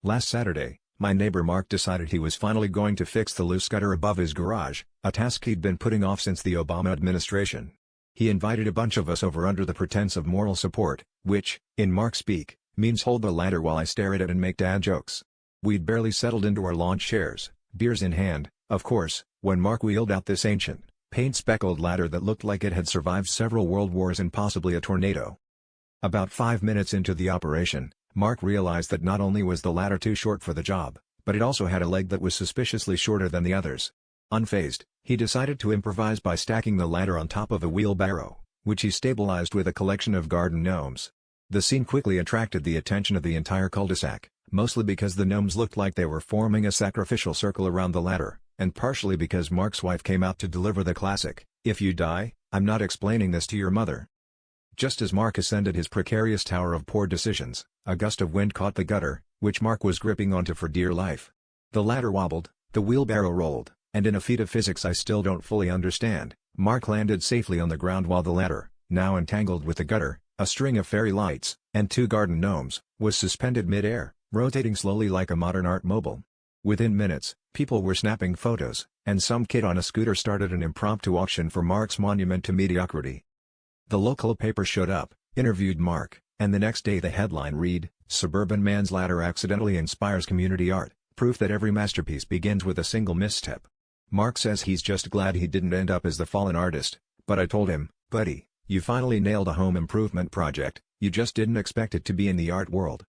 Last Saturday, my neighbor Mark decided he was finally going to fix the loose gutter above his garage, a task he'd been putting off since the Obama administration. He invited a bunch of us over under the pretense of moral support, which, in Mark speak, means hold the ladder while I stare at it and make dad jokes. We'd barely settled into our lawn chairs, beers in hand, of course, when Mark wheeled out this ancient, paint-speckled ladder that looked like it had survived several world wars and possibly a tornado. About 5 minutes into the operation, Mark realized that not only was the ladder too short for the job, but it also had a leg that was suspiciously shorter than the others. Unfazed, he decided to improvise by stacking the ladder on top of a wheelbarrow, which he stabilized with a collection of garden gnomes. The scene quickly attracted the attention of the entire cul-de-sac, mostly because the gnomes looked like they were forming a sacrificial circle around the ladder, and partially because Mark's wife came out to deliver the classic, "If you die, I'm not explaining this to your mother." Just as Mark ascended his precarious tower of poor decisions, a gust of wind caught the gutter, which Mark was gripping onto for dear life. The ladder wobbled, the wheelbarrow rolled, and in a feat of physics I still don't fully understand, Mark landed safely on the ground while the ladder, now entangled with the gutter, a string of fairy lights, and 2 garden gnomes, was suspended mid-air, rotating slowly like a modern art mobile. Within minutes, people were snapping photos, and some kid on a scooter started an impromptu auction for Mark's monument to mediocrity. The local paper showed up, interviewed Mark, and the next day the headline read, "Suburban Man's Ladder Accidentally Inspires Community Art, Proof that Every Masterpiece Begins with a Single Misstep." Mark says he's just glad he didn't end up as the fallen artist, but I told him, "Buddy, you finally nailed a home improvement project, you just didn't expect it to be in the art world."